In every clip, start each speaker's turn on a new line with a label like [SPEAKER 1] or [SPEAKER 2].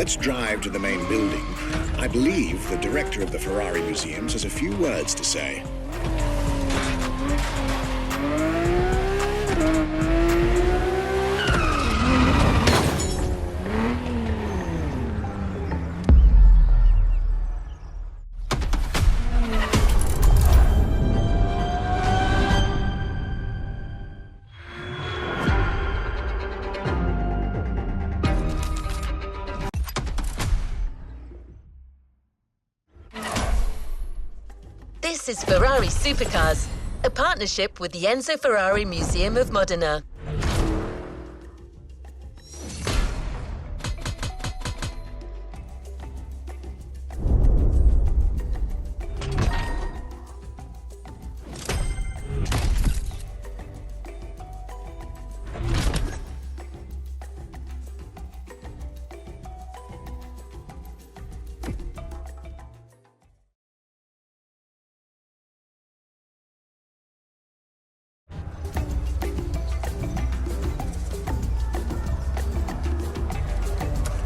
[SPEAKER 1] let's drive to the main building. I believe the director of the Ferrari Museums has a few words to say.
[SPEAKER 2] This is Ferrari Supercars, a partnership with the Enzo Ferrari Museum of Modena.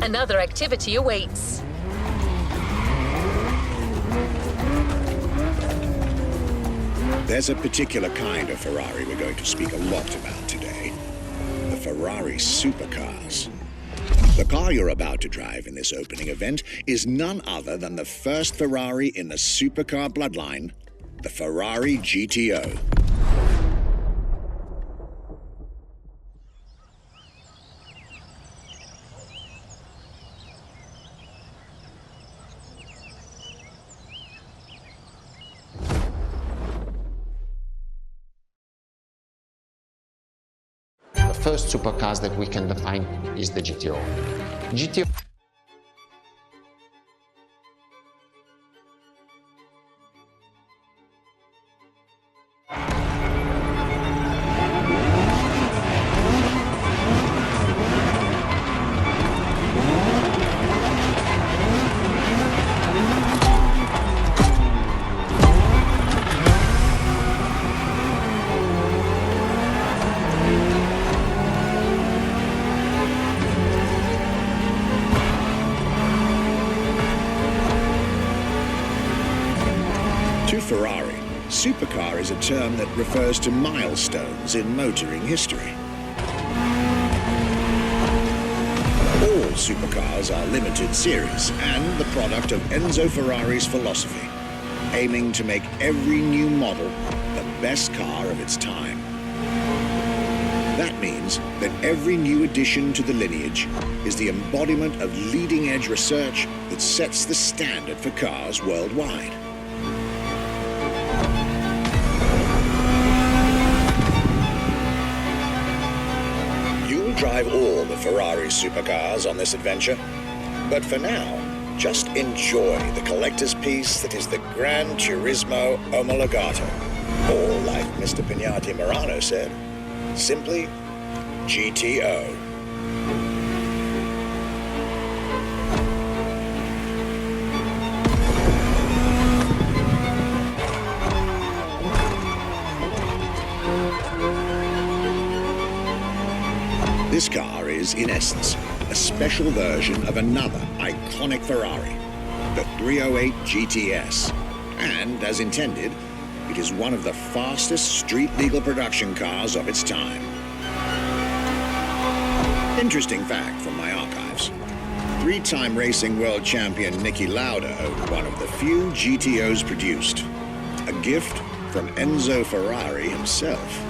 [SPEAKER 2] Another activity awaits.
[SPEAKER 1] There's a particular kind of Ferrari we're going to speak a lot about today. The Ferrari Supercars. The car you're about to drive in this opening event is none other than the first Ferrari in the supercar bloodline, the Ferrari GTO.
[SPEAKER 3] The first supercars that we can define is the GTO. GTO
[SPEAKER 1] To Ferrari, supercar is a term that refers to milestones in motoring history. All supercars are limited series and the product of Enzo Ferrari's philosophy, aiming to make every new model the best car of its time. That means that every new addition to the lineage is the embodiment of leading-edge research that sets the standard for cars worldwide. Drive all the Ferrari supercars on this adventure. But for now, just enjoy the collector's piece that is the Gran Turismo Omologato. Or, like Mr. Pignati Morano said, simply GTO. This car is, in essence, a special version of another iconic Ferrari, the 308 GTS. And, as intended, it is one of the fastest street-legal production cars of its time. Interesting fact from my archives. Three-time racing world champion Niki Lauda owned one of the few GTOs produced. A gift from Enzo Ferrari himself.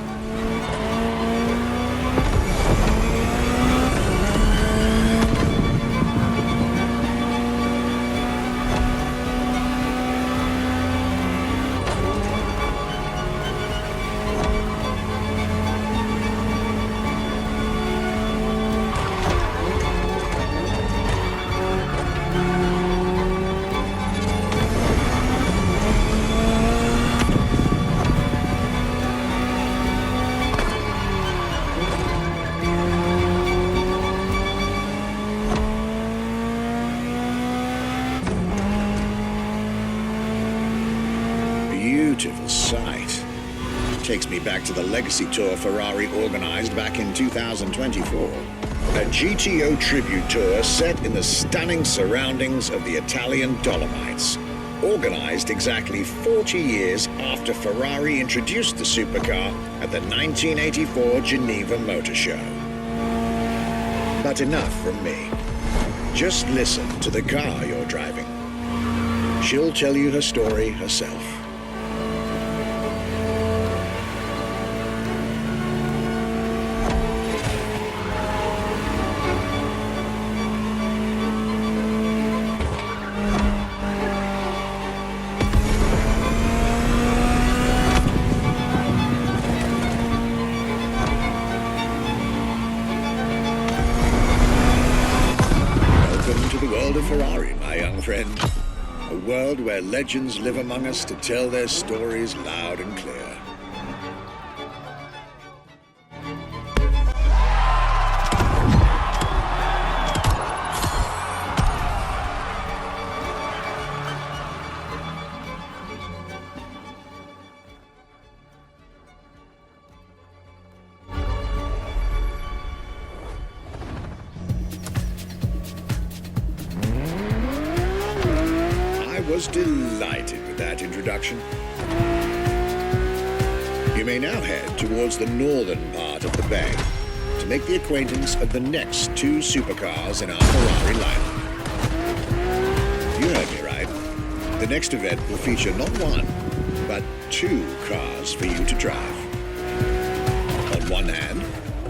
[SPEAKER 1] Beautiful sight. Takes me back to the Legacy Tour Ferrari organized back in 2024. A GTO tribute tour set in the stunning surroundings of the Italian Dolomites. Organized exactly 40 years after Ferrari introduced the supercar at the 1984 Geneva Motor Show. But enough from me. Just listen to the car you're driving. She'll tell you her story herself. Ferrari, my young friend. A world where legends live among us to tell their stories loud and clear. Was delighted with that introduction. You may now head towards the northern part of the bay to make the acquaintance of the next two supercars in our Ferrari lineup. You heard me right. The next event will feature not one, but two cars for you to drive. On one hand,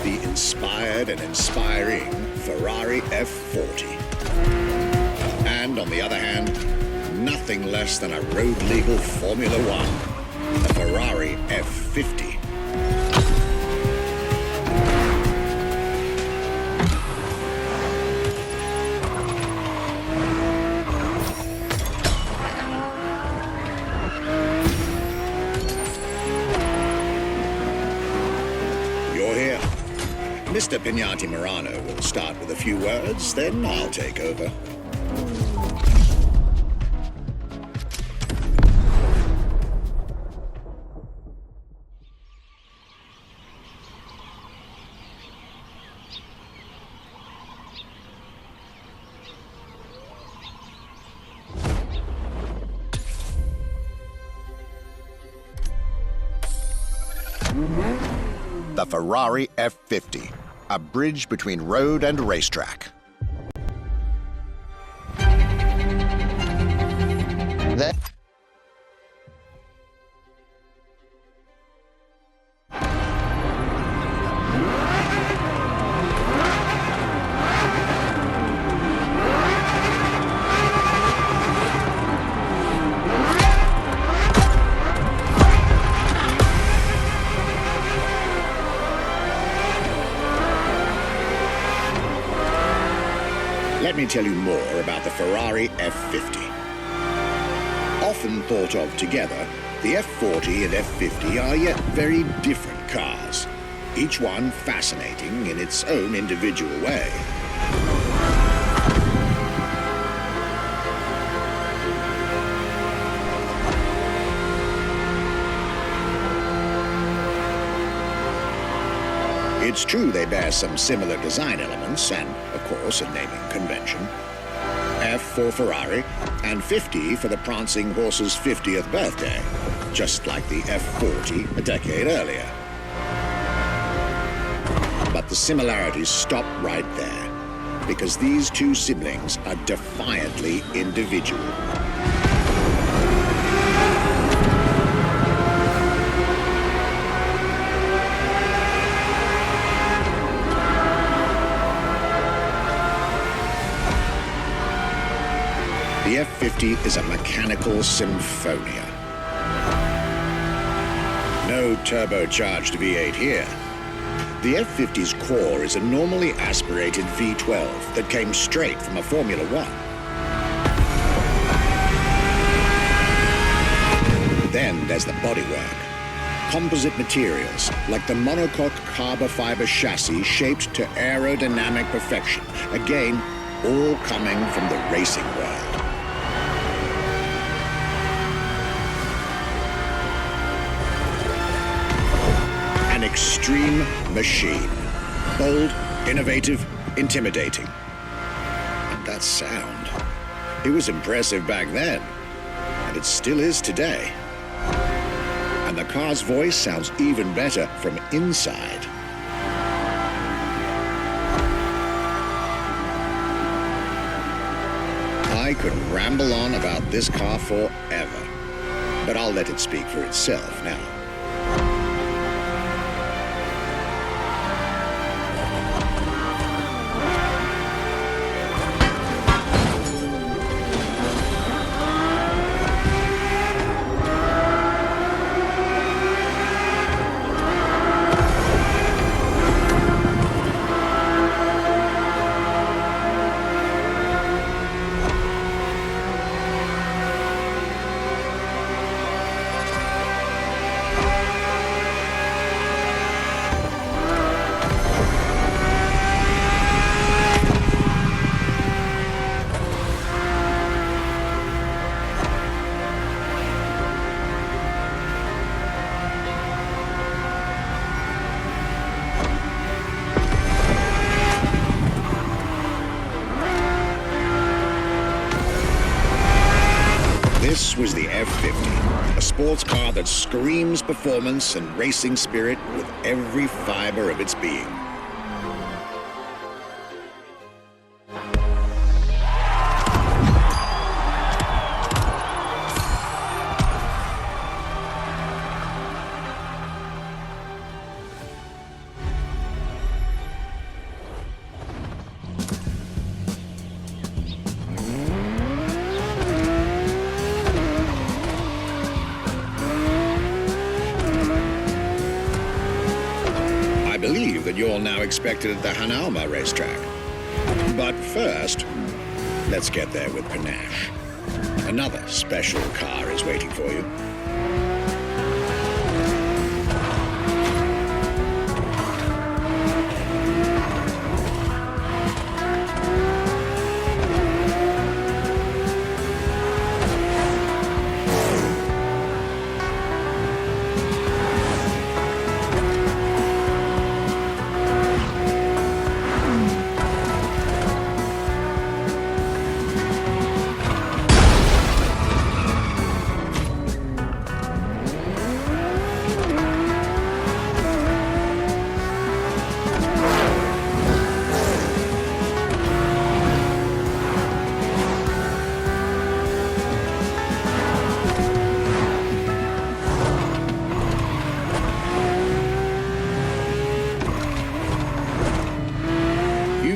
[SPEAKER 1] the inspired and inspiring Ferrari F40. And on the other hand, nothing less than a road-legal Formula One, the Ferrari F50. You're here. Mr. Pignati Morano will start with a few words, then I'll take over. The Ferrari F50, a bridge between road and racetrack. Let me tell you more about the Ferrari F50. Often thought of together, the F40 and F50 are yet very different cars, each one fascinating in its own individual way. It's true they bear some similar design elements and, of course, a naming convention. F for Ferrari and 50 for the prancing horse's 50th birthday, just like the F40 a decade earlier. But the similarities stop right there, because these two siblings are defiantly individual. The F50 is a mechanical symphonia. No turbocharged V8 here. The F50's core is a normally aspirated V12 that came straight from a Formula One. Then there's the bodywork. Composite materials, like the monocoque carbon fiber chassis shaped to aerodynamic perfection. Again, all coming from the racing world. extreme machine. Bold, innovative, intimidating. And that sound. It was impressive back then, and it still is today. And the car's voice sounds even better from inside. I could ramble on about this car forever, but I'll let it speak for itself now. This was the F50, a sports car that screams performance and racing spirit with every fiber of its being. I believe that you're now expected at the Hanauma racetrack. But first, let's get there with panache. Another special car is waiting for you.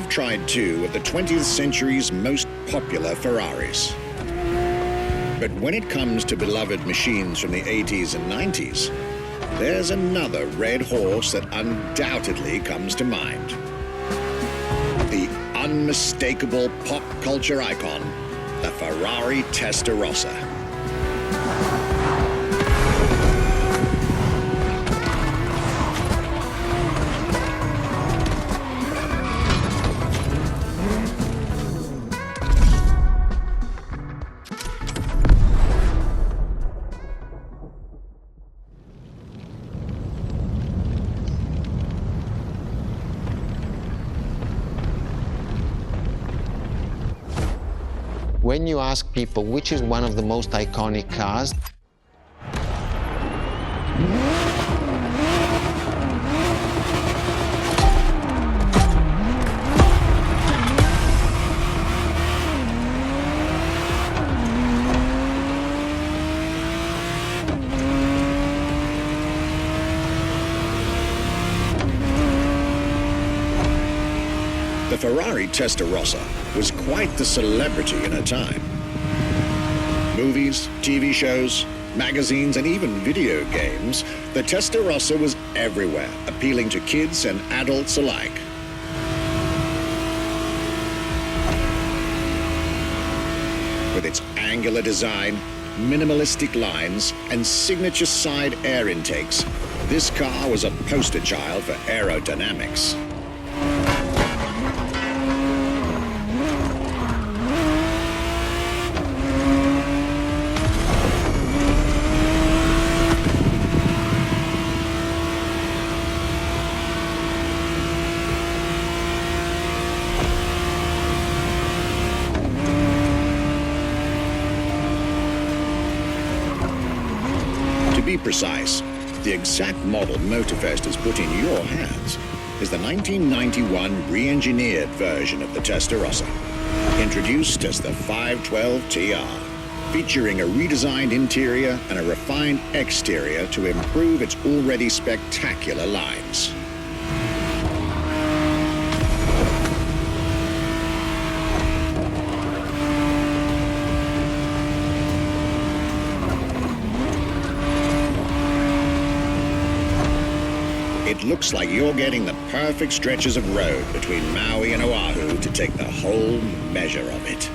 [SPEAKER 1] Tried two of the 20th century's most popular Ferraris. But when it comes to beloved machines from the 80s and 90s, there's another red horse that undoubtedly comes to mind. The unmistakable pop culture icon, the Ferrari Testarossa.
[SPEAKER 3] When you ask people which is one of the most iconic cars,
[SPEAKER 1] the Ferrari Testarossa was quite the celebrity in her time. Movies, TV shows, magazines, and even video games, the Testarossa was everywhere, appealing to kids and adults alike. With its angular design, minimalistic lines, and signature side air intakes, this car was a poster child for aerodynamics. be precise, the exact model Motorfest has put in your hands is the 1991 re-engineered version of the Testarossa, introduced as the 512 TR, featuring a redesigned interior and a refined exterior to improve its already spectacular lines. It looks like you're getting the perfect stretches of road between Maui and Oahu to take the whole measure of it.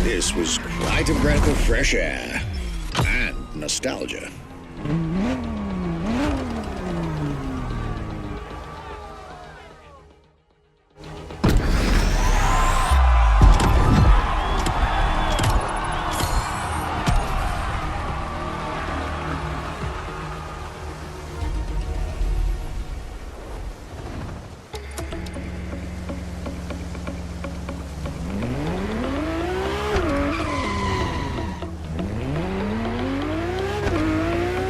[SPEAKER 1] This was quite a breath of fresh air and nostalgia.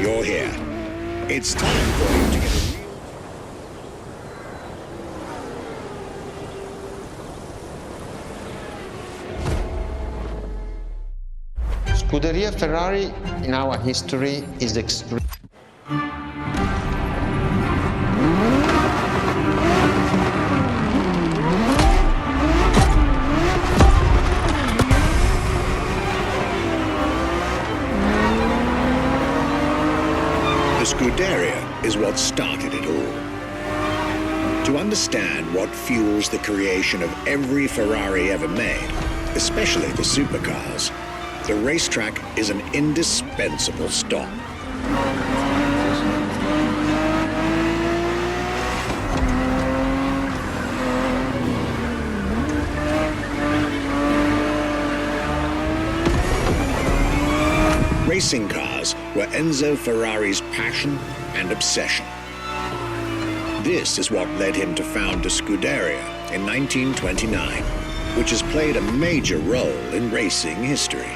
[SPEAKER 1] You're here. It's time for you to get
[SPEAKER 3] Scuderia Ferrari in our history is extreme.
[SPEAKER 1] The Scuderia is what started it all. To understand what fuels the creation of every Ferrari ever made, especially the supercars, the racetrack is an indispensable stop. Racing cars were Enzo Ferrari's passion and obsession. This is what led him to found a Scuderia in 1929, which has played a major role in racing history.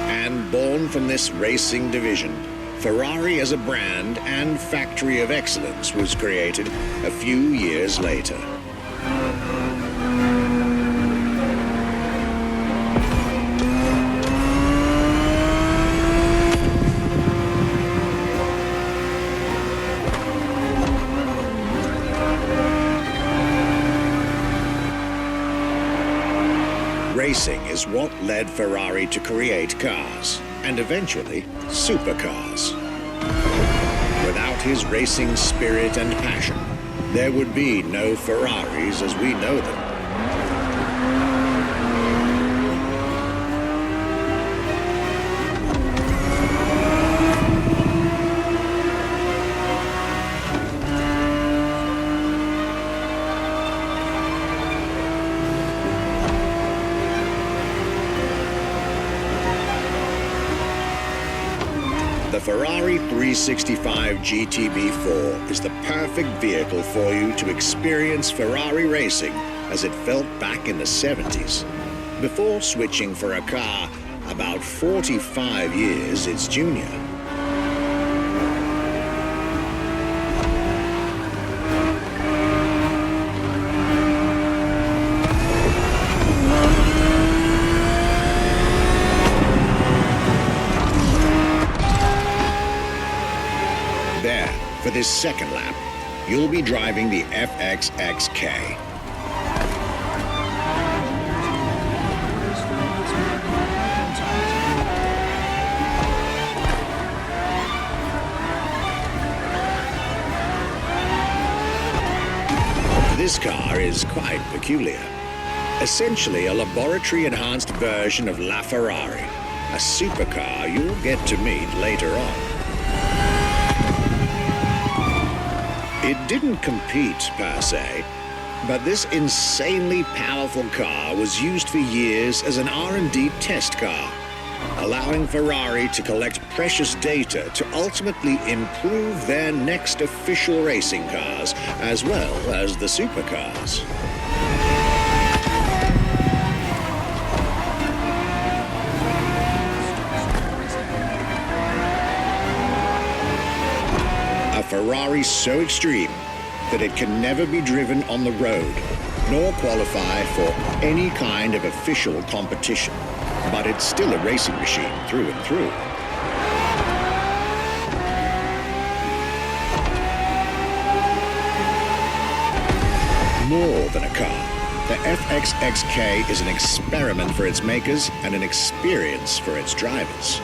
[SPEAKER 1] And born from this racing division, Ferrari as a brand and factory of excellence was created a few years later. Racing is what led Ferrari to create cars, and eventually supercars. Without his racing spirit and passion, there would be no Ferraris as we know them. The Ferrari 365 GTB4 is the perfect vehicle for you to experience Ferrari racing as it felt back in the 70s, before switching for a car about 45 years its junior. There, for this second lap, you'll be driving the FXXK. This car is quite peculiar. Essentially a laboratory-enhanced version of La Ferrari, a supercar you'll get to meet later on. It didn't compete, per se, but this insanely powerful car was used for years as an R&D test car, allowing Ferrari to collect precious data to ultimately improve their next official racing cars, as well as the supercars. A Ferrari so extreme that it can never be driven on the road, nor qualify for any kind of official competition. But it's still a racing machine through and through. More than a car, the FXXK is an experiment for its makers and an experience for its drivers.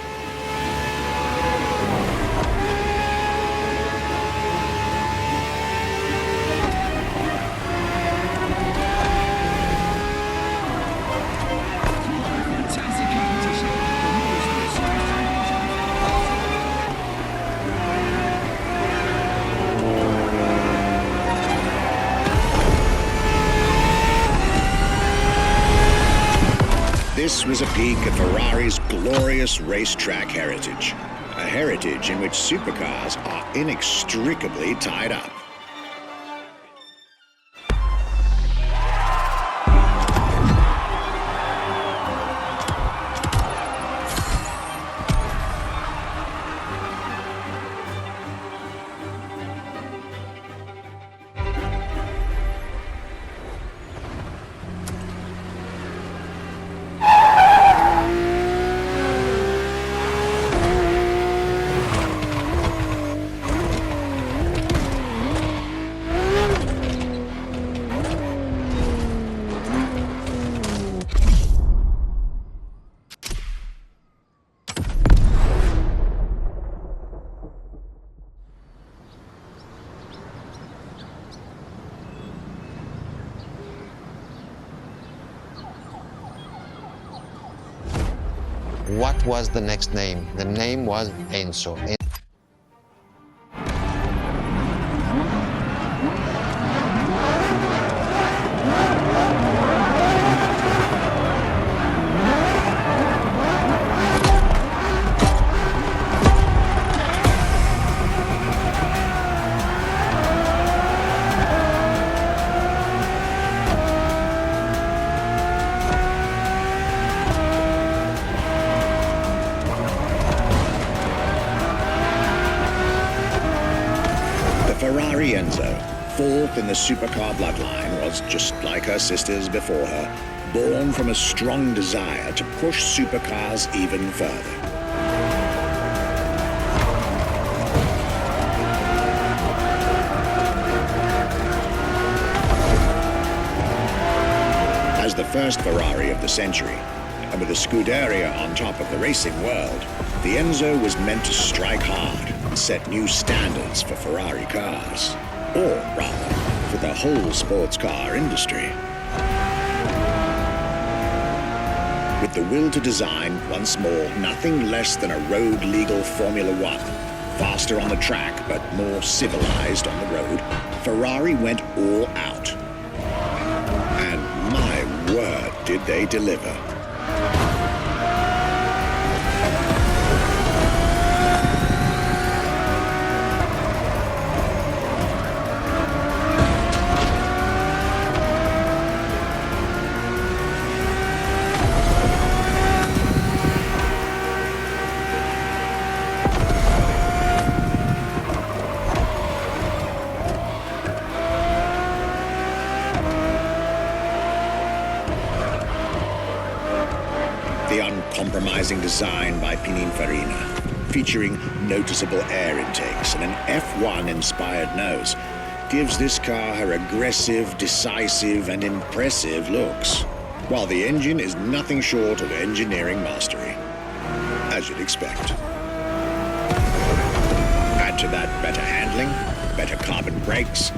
[SPEAKER 1] This was a peek at Ferrari's glorious racetrack heritage, a heritage in which supercars are inextricably tied up.
[SPEAKER 3] What was the next name? The name was Enzo.
[SPEAKER 1] Ferrari Enzo, fourth in the supercar bloodline, was just like her sisters before her, born from a strong desire to push supercars even further. As the first Ferrari of the century, and with a Scuderia on top of the racing world, the Enzo was meant to strike hard and set new standards for Ferrari cars, or rather, for the whole sports car industry. With the will to design, once more, nothing less than a road-legal Formula One, faster on the track but more civilized on the road, Ferrari went all out. And my word, did they deliver. the uncompromising design by Pininfarina, featuring noticeable air intakes and an F1-inspired nose, gives this car her aggressive, decisive, and impressive looks, while the engine is nothing short of engineering mastery, as you'd expect. Add to that better handling, better carbon brakes,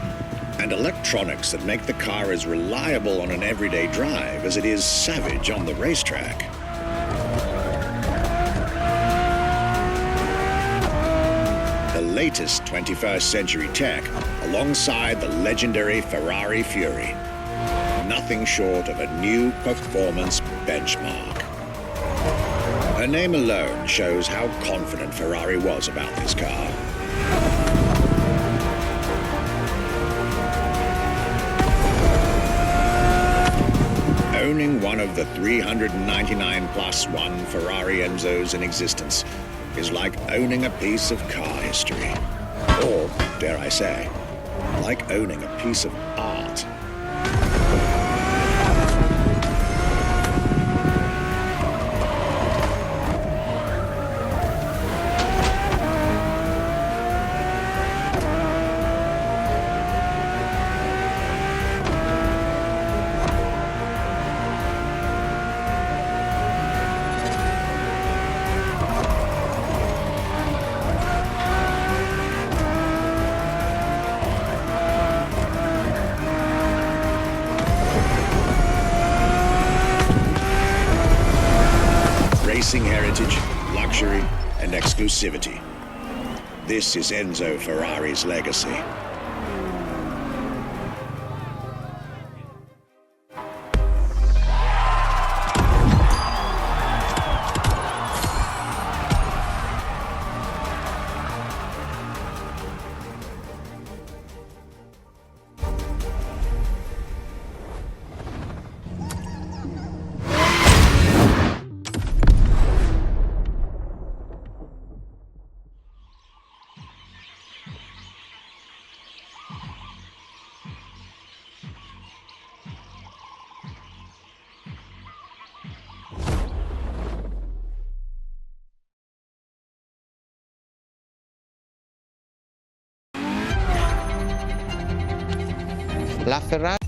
[SPEAKER 1] and electronics that make the car as reliable on an everyday drive as it is savage on the racetrack. The latest 21st century tech alongside the legendary Ferrari Fury. Nothing short of a new performance benchmark. Her name alone shows how confident Ferrari was about this car. Owning one of the 399 plus one Ferrari Enzos in existence is like owning a piece of car history. Or, dare I say, like owning a piece of art. Racing heritage, luxury, and exclusivity. This is Enzo Ferrari's legacy.
[SPEAKER 3] La Ferrari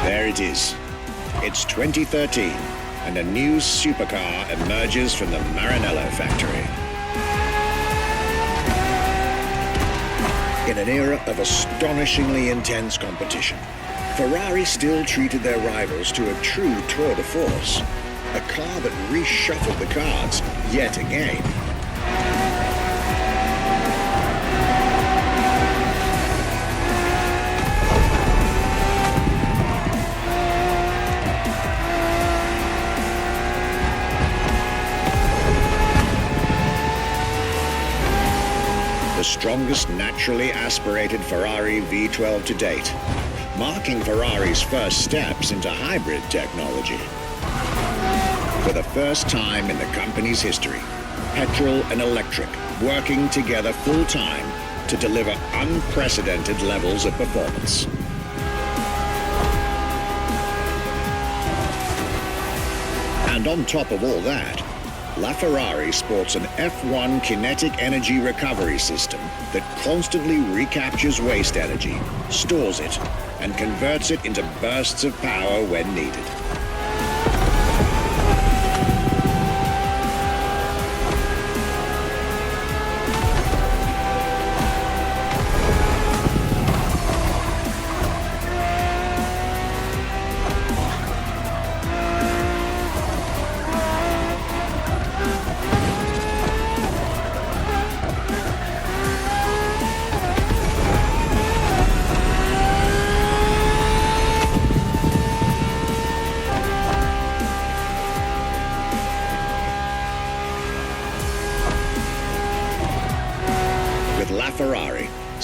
[SPEAKER 1] There it is. It's 2013, and a new supercar emerges from the Maranello factory. In an era of astonishingly intense competition, Ferrari still treated their rivals to a true tour de force, a car that reshuffled the cards yet again. The strongest naturally aspirated Ferrari V12 to date, marking Ferrari's first steps into hybrid technology. For the first time in the company's history, petrol and electric working together full-time to deliver unprecedented levels of performance. And on top of all that, LaFerrari sports an F1 kinetic energy recovery system that constantly recaptures waste energy, stores it, and converts it into bursts of power when needed.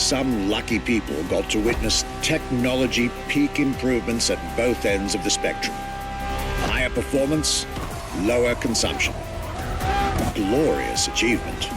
[SPEAKER 1] some lucky people got to witness technology peak improvements at both ends of the spectrum. Higher performance, lower consumption. Glorious achievement.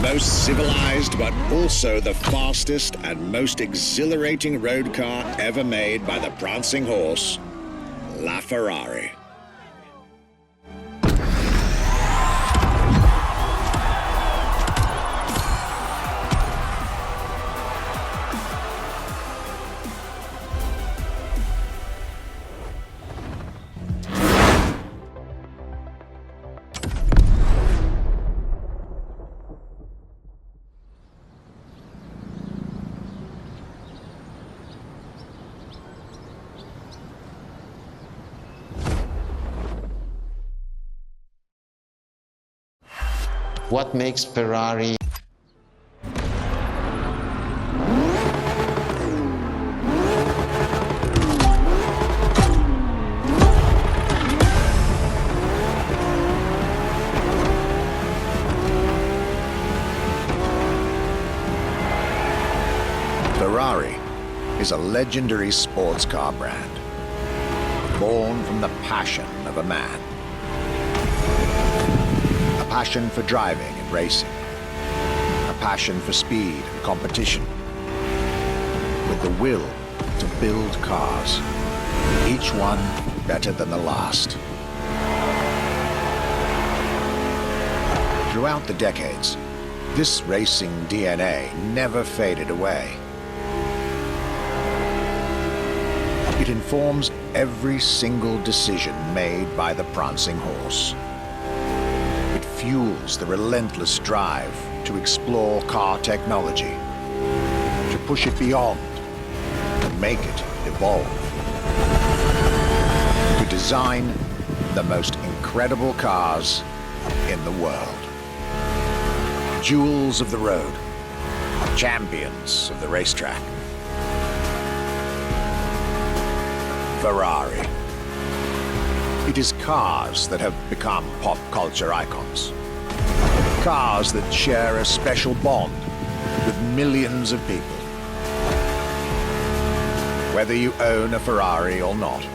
[SPEAKER 1] Most civilized, but also the fastest and most exhilarating road car ever made by the prancing horse, La Ferrari.
[SPEAKER 3] What makes Ferrari
[SPEAKER 1] Ferrari is a legendary sports car brand, born from the passion of a man. A passion for driving and racing. A passion for speed and competition. With the will to build cars, each one better than the last. Throughout the decades, this racing DNA never faded away. It informs every single decision made by the prancing horse. It fuels the relentless drive to explore car technology, to push it beyond, to make it evolve, to design the most incredible cars in the world. Jewels of the road, champions of the racetrack. Ferrari. It is cars that have become pop culture icons. Cars that share a special bond with millions of people. Whether you own a Ferrari or not,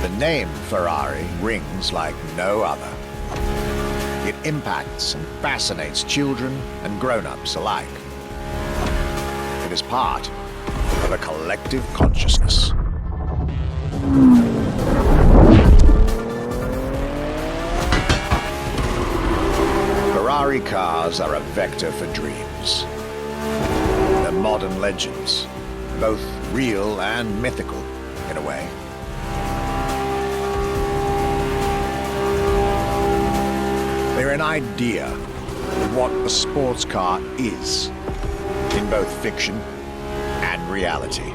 [SPEAKER 1] the name Ferrari rings like no other. It impacts and fascinates children and grown-ups alike. It is part of a collective consciousness. Ferrari cars are a vector for dreams. They're modern legends, both real and mythical in a way. They're an idea of what a sports car is, in both fiction and reality.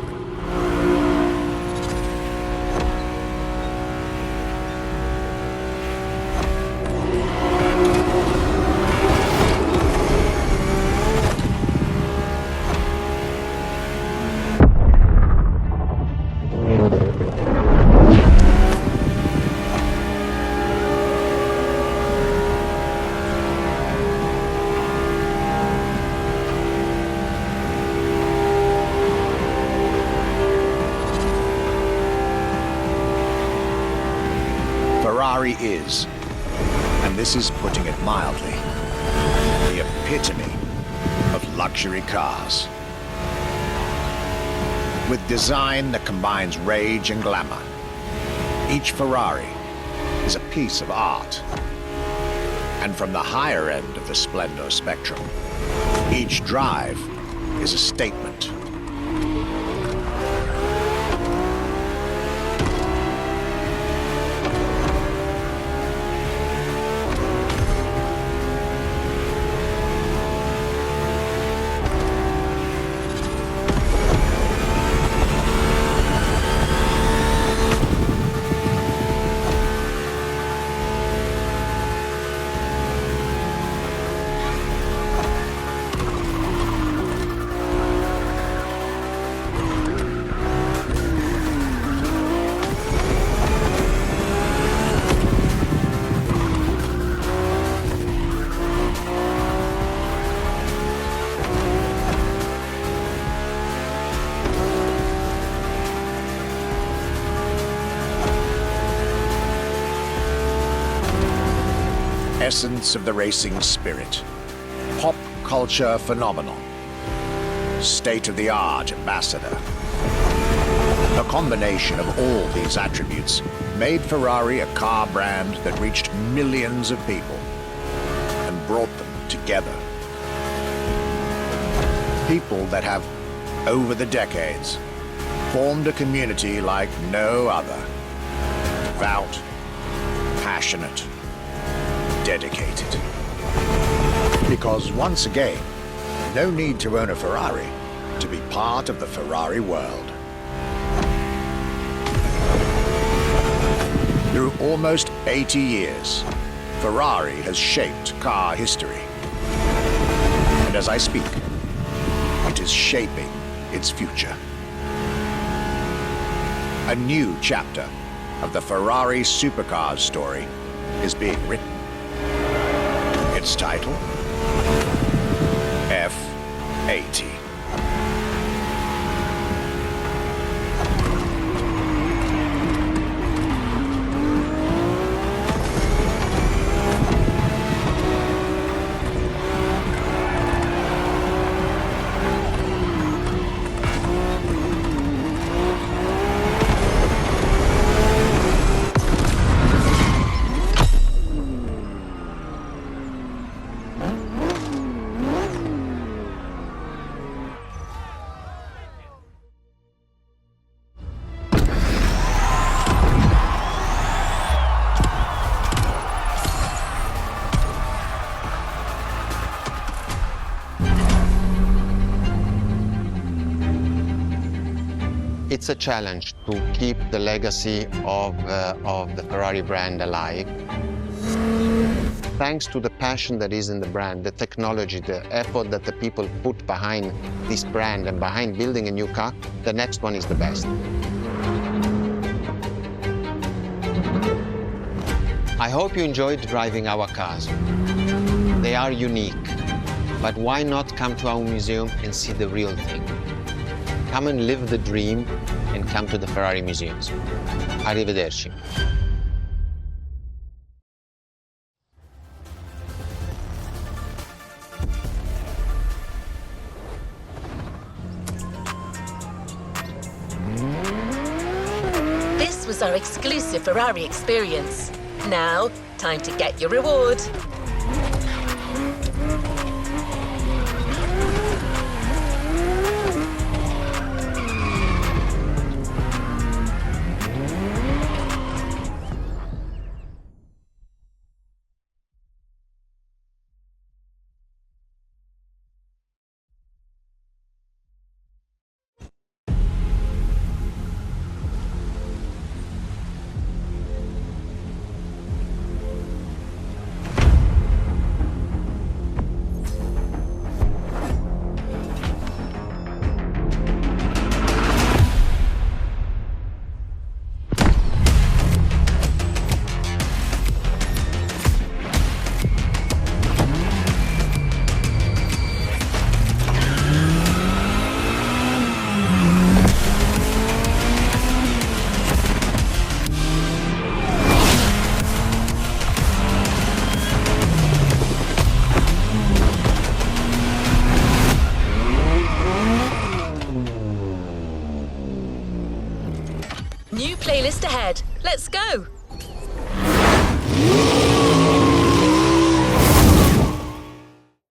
[SPEAKER 1] Ferrari is, and this is putting it mildly, the epitome of luxury cars. with design that combines rage and glamour. Each Ferrari is a piece of art. And from the higher end of the splendor spectrum, each drive is a statement. Essence of the racing spirit, pop culture phenomenon, state-of-the-art ambassador. A combination of all these attributes made Ferrari a car brand that reached millions of people and brought them together. People that have, over the decades, formed a community like no other. Devout, passionate, dedicated. Because once again, no need to own a Ferrari to be part of the Ferrari world. Through almost 80 years, Ferrari has shaped car history. And as I speak, it is shaping its future. A new chapter of the Ferrari supercars story is being written. Its title, F80.
[SPEAKER 3] It's a challenge to keep the legacy of the Ferrari brand alive. Thanks to the passion that is in the brand, the technology, the effort that the people put behind this brand and behind building a new car, the next one is the best. I hope you enjoyed driving our cars. They are unique, but why not come to our museum and see the real thing? Come and live the dream and come to the Ferrari museums. Arrivederci.
[SPEAKER 2] This was our exclusive Ferrari experience. Now, time to get your reward. New playlist ahead. Let's go!